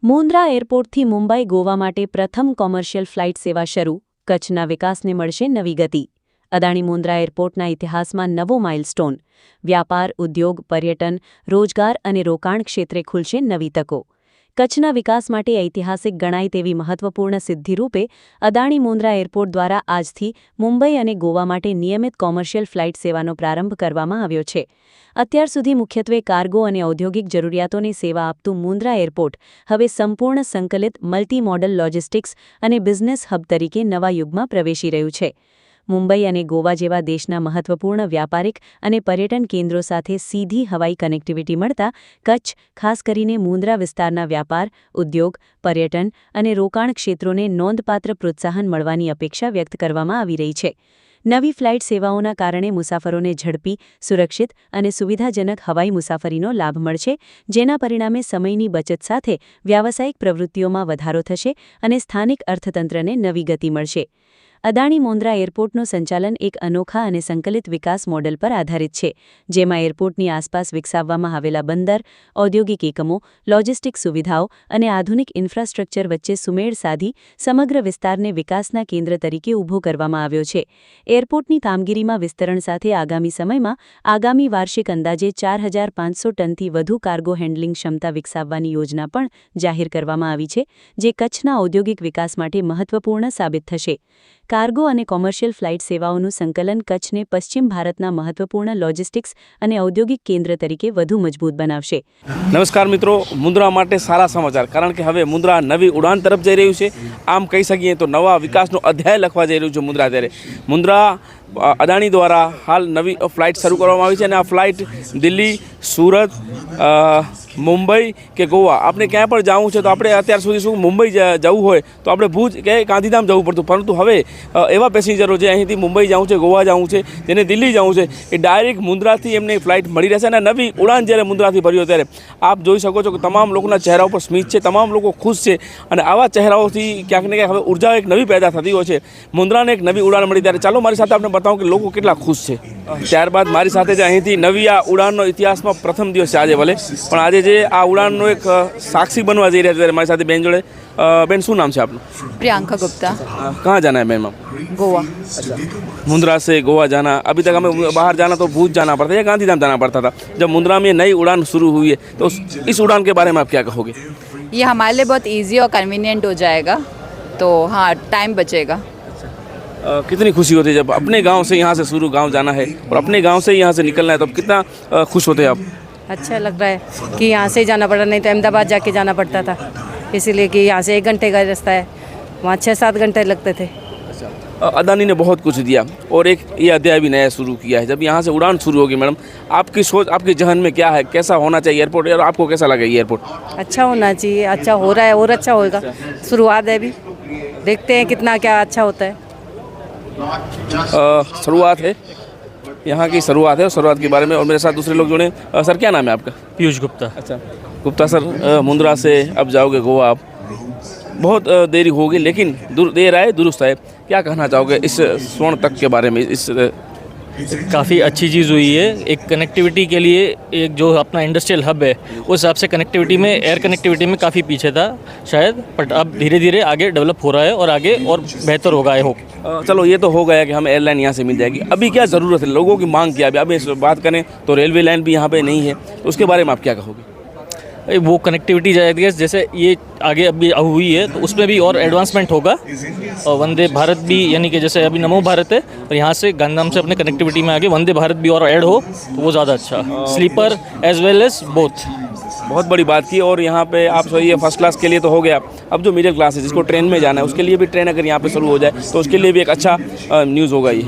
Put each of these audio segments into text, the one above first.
મુન્દ્રા એરપોર્ટથી મુંબઈ ગોવા માટે પ્રથમ કોમર્શિયલ ફ્લાઇટ સેવા શરૂ. કચ્છના વિકાસને મળશે નવી ગતિ. અદાણી મુન્દ્રા એરપોર્ટના ઇતિહાસમાં નવો માઇલસ્ટોન. વ્યાપાર, ઉદ્યોગ, પર્યટન, રોજગાર અને રોકાણ ક્ષેત્રે ખુલશે નવી તકો. કચ્છના વિકાસ માટે ઐતિહાસિક ગણાય તેવી મહત્વપૂર્ણ સિદ્ધિરૂપે અદાણી મુન્દ્રા એરપોર્ટ દ્વારા આજથી મુંબઈ અને ગોવા માટે નિયમિત કોમર્શિયલ ફ્લાઇટ સેવાનો પ્રારંભ કરવામાં આવ્યો છે. અત્યાર સુધી મુખ્યત્વે કાર્ગો અને ઔદ્યોગિક જરૂરિયાતોની સેવા આપતું મુન્દ્રા એરપોર્ટ હવે સંપૂર્ણ સંકલિત મલ્ટી મોડલ લોજિસ્ટિક્સ અને બિઝનેસ હબ તરીકે નવા યુગમાં પ્રવેશી રહ્યું છે. મુંબઈ અને ગોવા જેવા દેશના મહત્વપૂર્ણ વ્યાપારિક અને પર્યટન કેન્દ્રો સાથે સીધી હવાઈ કનેક્ટિવિટી મળતા કચ્છ, ખાસ કરીને મુન્દ્રા વિસ્તારના વ્યાપાર, ઉદ્યોગ, પર્યટન અને રોકાણ ક્ષેત્રોને નોંધપાત્ર પ્રોત્સાહન મળવાની અપેક્ષા વ્યક્ત કરવામાં આવી રહી છે. નવી ફ્લાઇટ સેવાઓના કારણે મુસાફરોને ઝડપી, સુરક્ષિત અને સુવિધાજનક હવાઈ મુસાફરીનો લાભ મળશે, જેના પરિણામે સમયની બચત સાથે વ્યાવસાયિક પ્રવૃત્તિઓમાં વધારો થશે અને સ્થાનિક અર્થતંત્રને નવી ગતિ મળશે. અદાણી મુન્દ્રા એરપોર્ટનું સંચાલન એક અનોખા અને સંકલિત વિકાસ મોડેલ પર આધારિત છે, જેમાં એરપોર્ટની આસપાસ વિકસાવવામાં આવેલા બંદર, ઔદ્યોગિક એકમો, લોજિસ્ટિક સુવિધાઓ અને આધુનિક ઇન્ફ્રાસ્ટ્રક્ચર વચ્ચે સુમેળ સાધી સમગ્ર વિસ્તારને વિકાસના કેન્દ્ર તરીકે ઊભો કરવામાં આવ્યો છે. એરપોર્ટની કામગીરીમાં વિસ્તરણ સાથે આગામી સમયમાં આગામી વાર્ષિક અંદાજે 4500 ટનથી વધુ કાર્ગો હેન્ડલિંગ ક્ષમતા વિકસાવવાની યોજના પણ જાહેર કરવામાં આવી છે, જે કચ્છના ઔદ્યોગિક વિકાસ માટે મહત્વપૂર્ણ સાબિત થશે. કાર્ગો અને કોમર્શિયલ ફ્લાઇટ સેવાઓનું સંકલન કચ્છને પશ્ચિમ ભારતના મહત્વપૂર્ણ લોજિસ્ટિક્સ અને ઔદ્યોગિક કેન્દ્ર તરીકે વધુ મજબૂત બનાવશે. નમસ્કાર મિત્રો, મુન્દ્રા માટે સારા સમાચાર, કારણ કે હવે મુન્દ્રા નવી ઉડાન તરફ જઈ રહ્યું છે. આમ કહી શકીએ તો નવા વિકાસનો અધ્યાય લખવા જઈ રહ્યું છે મુન્દ્રા. ત્યારે મુન્દ્રા અદાણી દ્વારા હાલ નવી ફ્લાઇટ શરૂ કરવામાં આવી છે અને આ ફ્લાઇટ દિલ્હી, સુરત, મુંબઈ કે ગોવા, આપણે ક્યાંય પણ જવું છે તો આપણે અત્યાર સુધી શું મુંબઈ જવું હોય તો આપણે ભુજ કે ગાંધીધામ જવું પડતું, પરંતુ હવે એવા પેસેન્જરો જે અહીંથી મુંબઈ જવું છે, ગોવા જવું છે, જેને દિલ્હી જવું છે, એ ડાયરેક્ટ મુન્દ્રાથી એમને ફ્લાઇટ મળી રહેશે. અને નવી ઉડાન જ્યારે મુન્દ્રાથી ભર્યો ત્યારે આપ જોઈ શકો છો કે તમામ લોકોના ચહેરા ઉપર સ્મિત છે, તમામ લોકો ખુશ છે અને આવા ચહેરાઓથી ક્યાંક ને ક્યાંક હવે ઉર્જા એક નવી પેદા થતી હોય છે. મુન્દ્રાને એક નવી ઉડાન મળી ત્યારે ચાલો મારી સાથે આપણે બતાવું કે લોકો કેટલા ખુશ છે. ત્યારબાદ મારી સાથે જે અહીંથી નવી આ ઉડાનનો ઇતિહાસમાં પ્રથમ દિવસ છે આજે, ભલે પણ આજે જે આ ઉડાનનો એક સાક્ષી બનવા જઈ રહ્યા છે મારી સાથે બેન જોડે. બેન, શું नाम है आपका? प्रियंका गुप्ता. कहाँ जाना है मैम? गोवा. मुंद्रा से गोवा जाना, अभी तक हमें बाहर जाना तो भूज जाना पड़ता है या गांधीधाम जाना पड़ता था. जब मुंद्रा में नई उड़ान शुरू हुई है तो इस उड़ान के बारे में आप क्या कहोगे? ये हमारे लिए बहुत इजी और कन्वीनियंट हो जाएगा, तो हाँ, टाइम बचेगा. कितनी खुशी होती है जब अपने गांव से यहाँ से शुरू गांव जाना है और अपने गांव से यहाँ से निकलना है, तो कितना खुश होते हैं आप? अच्छा लग रहा है कि यहाँ से जाना पड़ा, नहीं तो अहमदाबाद जाके जाना पड़ता था, इसीलिए कि यहाँ से 1 घंटे का रास्ता है, वहाँ 6-7 घंटे लगते थे. अदानी ने बहुत कुछ दिया और एक ये अध्याय भी नया शुरू किया है. जब यहाँ से उड़ान शुरू होगी मैडम, आपकी सोच, आपके जहन में क्या है, कैसा होना चाहिए एयरपोर्ट और आपको कैसा लगा ये एयरपोर्ट? अच्छा होना चाहिए, अच्छा हो रहा है और अच्छा होएगा. शुरुआत है अभी, देखते हैं कितना क्या अच्छा होता है. शुरुआत है, यहाँ की शुरुआत है और शुरुआत के बारे में और मेरे साथ दूसरे लोग जुड़े. सर, क्या नाम है आपका? पीयूष गुप्ता. अच्छा गुप्ता सर, मुंद्रा से अब जाओगे गोवा, आप बहुत देरी होगी लेकिन देर आए दुरुस्त आए, क्या कहना चाहोगे इस स्वर्ण तक के बारे में? इस काफ़ी अच्छी चीज़ हुई है. एक कनेक्टिविटी के लिए एक जो अपना इंडस्ट्रियल हब है, उस हिसाब से कनेक्टिविटी में, एयर कनेक्टिविटी में काफ़ी पीछे था शायद, बट अब धीरे धीरे आगे डेवलप हो रहा है और आगे और बेहतर होगा. I hope. चलो, ये तो हो गया कि हमें एयरलाइन यहाँ से मिल जाएगी. अभी क्या ज़रूरत है, लोगों की मांग क्या है? अभी इस बात करें तो रेलवे लाइन भी यहाँ पे नहीं है, तो उसके बारे में आप क्या कहोगे? वो कनेक्टिविटी जाएगी जैसे ये आगे अभी हुई है, तो उसमें भी और एडवांसमेंट होगा. और वंदे भारत भी, यानी कि जैसे अभी नमो भारत है और यहाँ से गांधीधाम से अपने कनेक्टिविटी में आगे वंदे भारत भी और ऐड हो तो वो ज़्यादा अच्छा. Sleeper as well as both. बहुत बड़ी बात की. और यहाँ पे आप सोचिए, फर्स्ट क्लास के लिए तो हो गया, अब जो मिडिल क्लास है जिसको ट्रेन में जाना है, उसके लिए भी ट्रेन अगर यहाँ पे शुरू हो जाए तो उसके लिए भी एक अच्छा न्यूज़ होगा ये.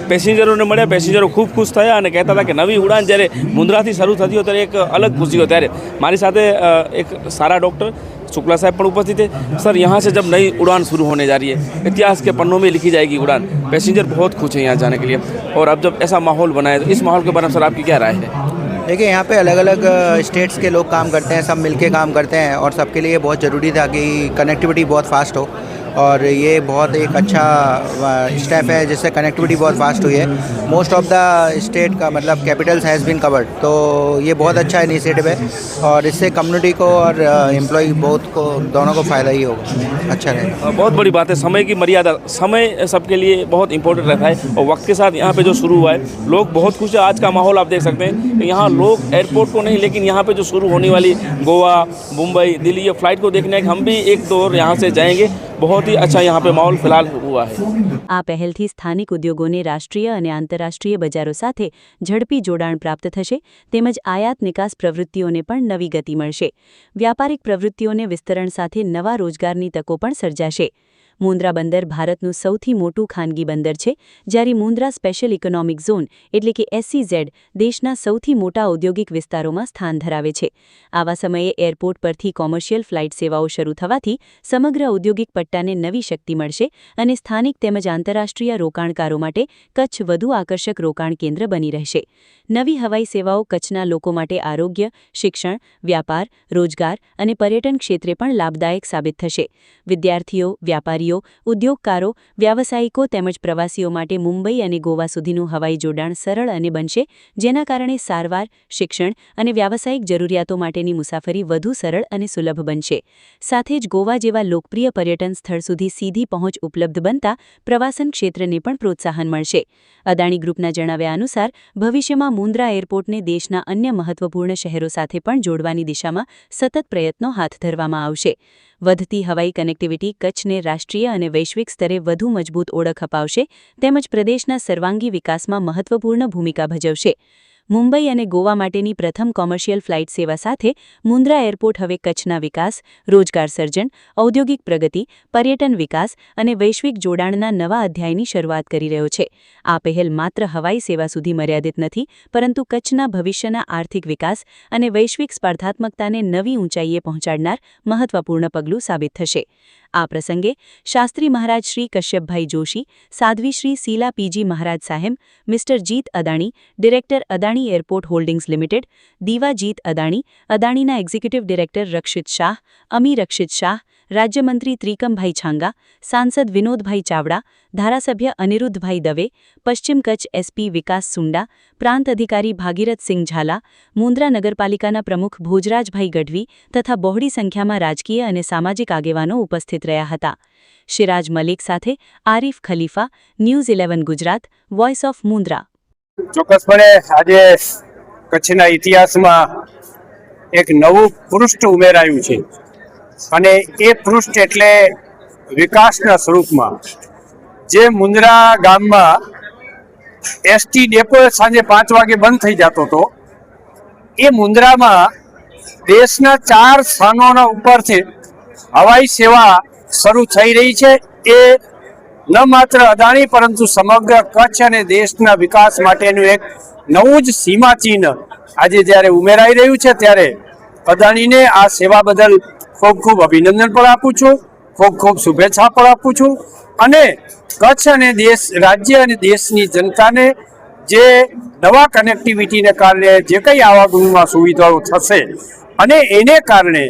પેસેન્જરોને મળ્યા, પેસેન્જરો ખૂબ ખુશ થયા અને કહેતા હતા કે નવી ઉડાન જ્યારે મુન્દ્રાથી શરૂ થતી હોય ત્યારે એક અલગ ખુશી હોય. ત્યારે મારી સાથે એક સારા ડૉક્ટર शुक्ला साहब पर उपस्थित है. सर, यहाँ से जब नई उड़ान शुरू होने जा रही है, इतिहास के पन्नों में लिखी जाएगी उड़ान, पैसेंजर बहुत खुश हैं यहाँ जाने के लिए, और अब जब ऐसा माहौल बना है तो इस माहौल के बारे में सर आपकी क्या राय है? देखिए, यहाँ पे अलग अलग स्टेट्स के लोग काम करते हैं, सब मिलके काम करते हैं और सबके लिए बहुत ज़रूरी था कि कनेक्टिविटी बहुत फास्ट हो. और ये बहुत एक अच्छा स्टेप है, जिससे कनेक्टिविटी बहुत फास्ट हुई है। मोस्ट ऑफ द स्टेट का मतलब कैपिटल्स हैज़ बीन कवर्ड, तो ये बहुत अच्छा इनिशिएटिव है और इससे कम्युनिटी को और एम्प्लॉय बहुत को दोनों को फ़ायदा ही होगा, अच्छा रहेगा। बहुत बड़ी बात है समय की मर्यादा, समय सबके लिए बहुत इंपॉर्टेंट रहता है और वक्त के साथ यहाँ पे जो शुरू हुआ है लोग बहुत खुश है। आज का माहौल आप देख सकते हैं कि यहाँ लोग एयरपोर्ट को नहीं, लेकिन यहाँ पे जो शुरू होने वाली गोवा, मुंबई, दिल्ली ये फ्लाइट को देखने हम भी एक दौर यहाँ से जाएंगे। बहुत ही अच्छा यहाँ पे माहौल फिलहाल हुआ है। આ પહેલથી સ્થાનિક ઉદ્યોગોને રાષ્ટ્રીય અને આંતરરાષ્ટ્રીય બજારો સાથે ઝડપી જોડાણ પ્રાપ્ત થશે તેમજ આયાત નિકાસ પ્રવૃત્તિઓને પણ નવી ગતિ મળશે। વ્યાપારિક પ્રવૃત્તિઓને વિસ્તરણ સાથે નવા રોજગારની તકો પણ સર્જાશે। મુન્દ્રા બંદર ભારતનું સૌથી મોટું ખાનગી બંદર છે, જ્યારે મુન્દ્રા સ્પેશિયલ ઇકોનોમિક ઝોન એટલે કે SEZ દેશના સૌથી મોટા ઔદ્યોગિક વિસ્તારોમાં સ્થાન ધરાવે છે। આવા સમયે એરપોર્ટ પરથી કોમર્શિયલ ફ્લાઇટ સેવાઓ શરૂ થવાથી સમગ્ર ઔદ્યોગિક પટ્ટાને નવી શક્તિ મળશે અને સ્થાનિક તેમજ આંતરરાષ્ટ્રીય રોકાણકારો માટે કચ્છ વધુ આકર્ષક રોકાણ કેન્દ્ર બની રહેશે। નવી હવાઈ સેવાઓ કચ્છના લોકો માટે આરોગ્ય, શિક્ષણ, વ્યાપાર, રોજગાર અને પર્યટન ક્ષેત્રે પણ લાભદાયક સાબિત થશે। વિદ્યાર્થીઓ, વ્યાપારીઓ, ઉદ્યોગકારો, વ્યાવસાયિકો તેમજ પ્રવાસીઓ માટે મુંબઈ અને ગોવા સુધીનું હવાઈ જોડાણ સરળ અને બનશે, જેના કારણે સારવાર, શિક્ષણ અને વ્યાવસાયિક જરૂરિયાતો માટેની મુસાફરી વધુ સરળ અને સુલભ બનશે। સાથે જ ગોવા જેવા લોકપ્રિય પર્યટન સ્થળ સુધી સીધી પહોંચ ઉપલબ્ધ બનતા પ્રવાસન ક્ષેત્રને પણ પ્રોત્સાહન મળશે। અદાણી ગ્રુપના જણાવ્યા અનુસાર ભવિષ્યમાં મુન્દ્રા એરપોર્ટને દેશના અન્ય મહત્વપૂર્ણ શહેરો સાથે પણ જોડવાની દિશામાં સતત પ્રયત્નો હાથ ધરવામાં આવશે। વધતી હવાઈ કનેક્ટિવિટી કચ્છને રાષ્ટ્રીય અને વૈશ્વિક સ્તરે વધુ મજબૂત ઓળખ અપાવશે તેમજ પ્રદેશના સર્વાંગી વિકાસમાં મહત્વપૂર્ણ ભૂમિકા ભજવશે। મુંબઈ અને ગોવા માટેની પ્રથમ કોમર્શિયલ ફ્લાઇટ સેવા સાથે મુન્દ્રા એરપોર્ટ હવે કચ્છના વિકાસ, રોજગાર સર્જન, ઔદ્યોગિક પ્રગતિ, પર્યટન વિકાસ અને વૈશ્વિક જોડાણના નવા અધ્યાયની શરૂઆત કરી રહ્યો છે। આ પહેલ માત્ર હવાઈ સેવા સુધી મર્યાદિત નથી, પરંતુ કચ્છના ભવિષ્યના આર્થિક વિકાસ અને વૈશ્વિક સ્પર્ધાત્મકતાને નવી ઊંચાઈએ પહોંચાડનાર મહત્વપૂર્ણ પગલું સાબિત થશે। આ પ્રસંગે શાસ્ત્રી મહારાજ શ્રી કશ્યપભાઈ જોશી, સાધ્વી શ્રી શીલા પીજી મહારાજ સાહેબ, મિસ્ટર જીત Adani, director Adani airport holdings limited, દીવા જીત અદાણી, અદાણીના એક્ઝિક્યુટિવ ડિરેક્ટર રક્ષિત શાહ, અમી રક્ષિત શાહ, રાજ્યમંત્રી ત્રિકમભાઈ છાંગા, સાંસદ વિનોદભાઈ ચાવડા, ધારાસભ્ય અનિરુદ્ધભાઈ દવે, પશ્ચિમ કચ્છ SP વિકાસ સુંડા, પ્રાંત અધિકારી ભાગીરથસિંહ ઝાલા, મુન્દ્રા નગરપાલિકાના પ્રમુખ ભોજરાજભાઈ ગઢવી તથા બહોળી સંખ્યામાં રાજકીય અને સામાજિક આગેવાનો ઉપસ્થિત રહ્યા હતા। શિરાજ મલિક સાથે Arif Khalifa, news 11 Gujarat, voice of Mundra. ચોક્કસપણે આજે કચ્છના ઇતિહાસમાં એક નવું પૃષ્ઠ ઉમેરાયું છે અને એ પૃષ્ઠ એટલે વિકાસના સ્વરૂપમાં। જે મુન્દ્રા ગામમાં ST ડેપો સાંજે 5 વાગે બંધ થઈ જતો હતો, એ મુન્દ્રામાં દેશના 4 સ્થાનોના ઉપરથી હવાઈ સેવા શરૂ થઈ રહી છે। એ ન માત્ર અદાણી પરંતુ સમગ્ર કચ્છ અને દેશના વિકાસ માટેનું એક નવું જ સીમાચિહ્ન આજે જ્યારે ઉમેરાઈ રહ્યું છે, ત્યારે અદાણીને આ સેવા બદલ ખૂબ ખૂબ અભિનંદન પણ આપું છું, ખૂબ ખૂબ શુભેચ્છા પણ આપું છું અને કચ્છ અને દેશ, રાજ્ય અને દેશની જનતાને જે નવા કનેક્ટિવિટીને કારણે જે કંઈ આવાગમનમાં સુવિધાઓ થશે અને એને કારણે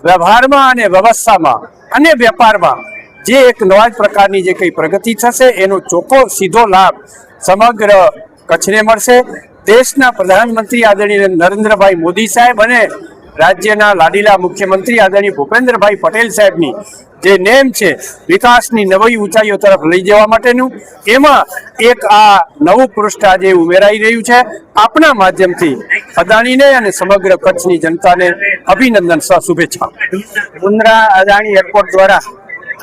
વ્યવહારમાં અને વ્યવસ્થામાં અને વેપારમાં જે એક નવા જ પ્રકારની જે કંઈ પ્રગતિ થશે, એનો ચોખ્ખો સીધો લાભ સમગ્ર કચ્છને મળશે। દેશના પ્રધાનમંત્રી આદરણીય નરેન્દ્રભાઈ મોદી સાહેબ અને રાજ્યના લાડીલા મુખ્યમંત્રી આદરણીય ભૂપેન્દ્રભાઈ પટેલ સાહેબની જે નેમ છે વિકાસની નવી ઊંચાઈઓ તરફ લઈ જવા માટેનું, એમાં એક આ નવું પૃષ્ઠ આજે ઉમેરાઈ રહ્યું છે। આપના માધ્યમથી અદાણીને અને સમગ્ર કચ્છની જનતાને અભિનંદન સહ શુભેચ્છા। મુન્દ્રા અદાણી એરપોર્ટ દ્વારા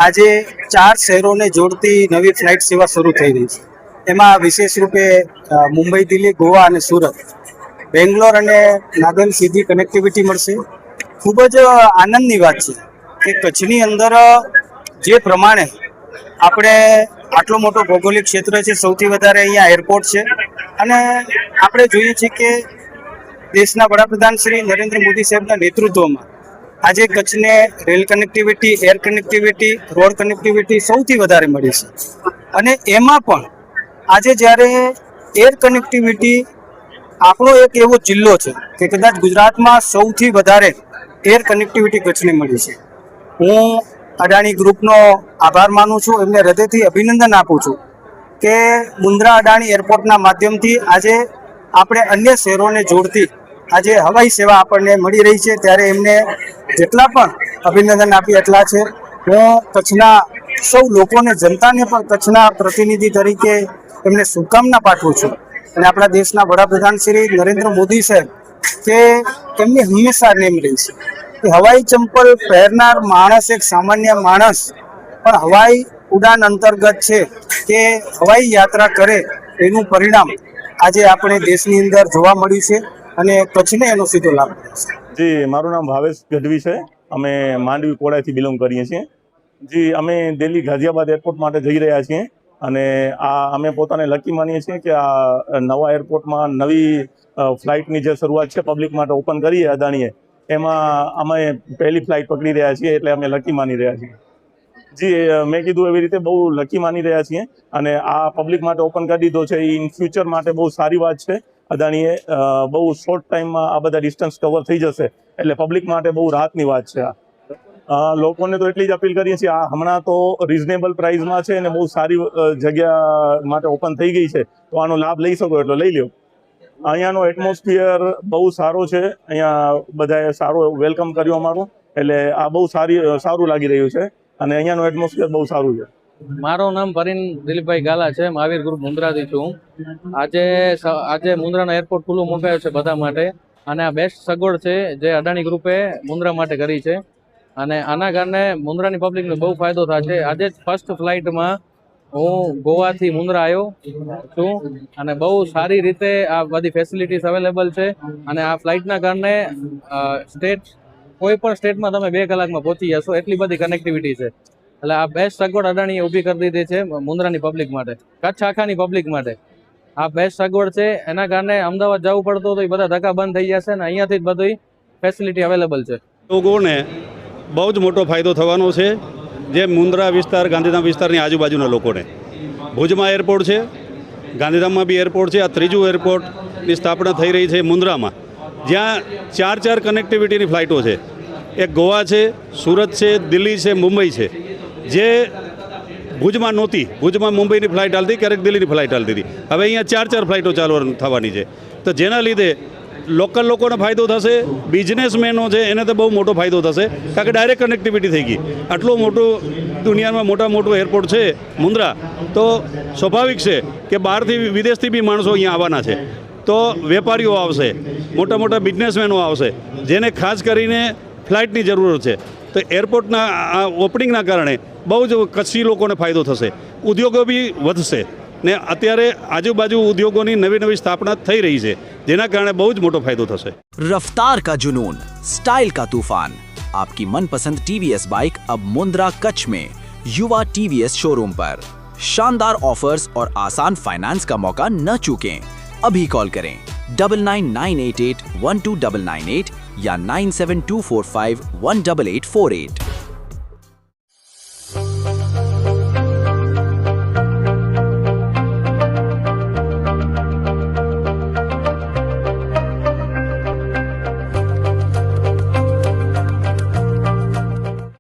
આજે 4 શહેરોને જોડતી નવી ફ્લાઇટ સેવા શરૂ થઈ રહી છે। એમાં વિશેષ રૂપે મુંબઈ, દિલ્હી, ગોવા અને સુરત, બેંગ્લોર અને નાગલ સીધી કનેક્ટિવિટી મળશે। ખૂબ જ આનંદની વાત છે કે કચ્છની અંદર જે પ્રમાણે આપણે આટલો મોટો ભૌગોલિક ક્ષેત્ર છે, સૌથી વધારે અહીંયા એરપોર્ટ છે અને આપણે જોઈએ છીએ કે દેશના વડાપ્રધાન શ્રી નરેન્દ્ર મોદી સાહેબના નેતૃત્વમાં આજે કચ્છને rail connectivity, air connectivity, road connectivity સૌથી વધારે મળી છે અને એમાં પણ આજે જ્યારે એર કનેક્ટિવિટી આપણો એક એવો જિલ્લો છે કે કદાચ ગુજરાતમાં સૌથી વધારે એર કનેક્ટિવિટી કચ્છને મળી છે। હું અદાણી ગ્રુપનો આભાર માનું છું, એમને હૃદયથી અભિનંદન આપું છું કે મુન્દ્રા અદાણી એરપોર્ટના માધ્યમથી આજે આપણે અન્ય શહેરોને જોડતી આજે હવાઈ સેવા આપણને મળી રહી છે, ત્યારે એમને જેટલા પણ અભિનંદન આપી એટલા છે. હું કચ્છના સૌ લોકોને, જનતાને પણ કચ્છના પ્રતિનિધિ તરીકે એમને શુભકામના પાઠવું છું. અને આપણા દેશના વડાપ્રધાન શ્રી નરેન્દ્ર મોદી સાહેબ કે એમની હંમેશા નેમ રહી છે કે હવાઈ ચંપલ પહેરનાર માણસ એક સામાન્ય માણસ પણ હવાઈ ઉડાન અંતર્ગત છે કે હવાઈ યાત્રા કરે એનું પરિણામ આજે આપણે દેશની અંદર જોવા મળ્યું છે અને કચ્છને એનો સીધો લાભ મળ્યો છે. જી, મારું નામ ભાવેશ ગઢવી છે. અમે માંડવી કોડાથી બિલોંગ કરીએ છીએ. જી, અમે દિલ્હી ગાઝિયાબાદ એરપોર્ટ માટે જઈ રહ્યા છીએ અને અમે પોતાને લકી માનીએ છીએ કે આ નવા એરપોર્ટમાં નવી ફ્લાઇટની જે શરૂઆત છે પબ્લિક માટે ઓપન કરીએ અદાણીએ, એમાં અમે પહેલી ફ્લાઇટ પકડી રહ્યા છીએ, એટલે અમે લકી માની રહ્યા છીએ. જી, મેં કીધું એવી રીતે બહુ લકી માની રહ્યા છીએ અને આ પબ્લિક માટે ઓપન કરી દીધો છે એ ઇન ફ્યુચર માટે બહુ સારી વાત છે. અદાણીએ બહુ શોર્ટ ટાઈમમાં આ બધા ડિસ્ટન્સ કવર થઈ જશે, એટલે પબ્લિક માટે બહુ રાહતની વાત છે. લોકોને તો એટલી જ અપીલ કરીએ છીએ, આ હમણાં તો રિઝનેબલ પ્રાઇસમાં છે અને બહુ સારી જગ્યા માટે ઓપન થઈ ગઈ છે, તો આનો લાભ લઈ શકો એટલો લઈ લો. અહીંયાનો એટમોસ્ફિયર બહુ સારો છે, અહીંયા બધાએ સારો વેલકમ કર્યું અમારું, એટલે આ બહુ સારું લાગી રહ્યું છે અને અહીંયાનું એટમોસ્ફિયર બહુ સારું છે. મારું નામ પરીન દિલીપભાઈ ગાલા છે, મહાવીર ગ્રુપ મુન્દ્રાથી છું. આજે મુન્દ્રાનો એરપોર્ટ ખુલ્લું મુકાયો છે બધા માટે અને આ બેસ્ટ સગવડ છે જે અદાણી ગ્રુપે મુન્દ્રા માટે કરી છે અને આના કારણે મુન્દ્રાની પબ્લિકને બહુ ફાયદો થશે. આજે જ ફર્સ્ટ ફ્લાઇટમાં હું ગોવાથી મુન્દ્રા આવ્યો છું અને બહુ સારી રીતે આ બધી ફેસિલિટીઝ અવેલેબલ છે અને આ ફ્લાઇટના કારણે કોઈ પણ સ્ટેટમાં તમે 2 કલાકમાં પહોંચી જશો, એટલી બધી કનેક્ટિવિટી છે. એટલે આ બેસ્ટ સગવડ અદાણીએ ઊભી કરી દીધી છે મુન્દ્રાની પબ્લિક માટે, કચ્છ આખાની પબ્લિક માટે. આ બેસ્ટ સગવડ છે, એના કારણે અમદાવાદ જવું પડતું તો એ બધા ધક્કા બંધ થઈ જશે ને અહીંયાથી જ બધી ફેસિલિટી અવેલેબલ છે. લોકોને બહુ જ મોટો ફાયદો થવાનો છે, જે મુન્દ્રા વિસ્તાર, ગાંધીધામ વિસ્તારની આજુબાજુના લોકોને. ભુજમાં એરપોર્ટ છે, ગાંધીધામમાં બી એરપોર્ટ છે. આ ત્રીજું એરપોર્ટની સ્થાપના થઈ રહી છે મુન્દ્રામાં, જ્યાં 4 કનેક્ટિવિટીની ફ્લાઇટો છે. એક ગોવા છે, સુરત છે, દિલ્હી છે, મુંબઈ છે, જે ભુજમાં નહોતી. ભુજમાં મુંબઈની ફ્લાઇટ હાલતી, ક્યારેક દિલ્હીની ફ્લાઇટ હાલતી હતી. હવે અહીંયા 4 ફ્લાઇટો ચાલુ થવાની છે, તો જેના લીધે લોકલ લોકોને ફાયદો થશે, બિઝનેસમેનો છે એને તો બહુ મોટો ફાયદો થશે, કારણ કે ડાયરેક્ટ કનેક્ટિવિટી થઈ ગઈ. આટલું મોટું દુનિયામાં મોટું એરપોર્ટ છે મુન્દ્રા, તો સ્વાભાવિક છે કે બહારથી વિદેશથી બી માણસો અહીંયા આવવાના છે. તો વેપારીઓ આવશે, મોટા બિઝનેસમેનો આવશે, જેને ખાસ કરીને ફ્લાઇટની જરૂરત છે. તો એરપોર્ટના આ ઓપનિંગના કારણે બહુ જ કચ્છી લોકોને ફાયદો થશે, ઉદ્યોગો બી વધશે ને અત્યારે આજુબાજુ ઉદ્યોગોની નવી સ્થાપના થઈ રહી છે, જેના કારણે બહુ જ મોટો ફાયદો થશે. रफ्तार का जुनून, स्टाइल का तूफान, आपकी मनपसंद TVS बाइक अब मुंद्रा कच्छ में युवा TVS शोरूम पर. शानदार ऑफर्स और आसान फाइनेंस का मौका न चूकें. अभी कॉल करें 9998812998 या 9724518848.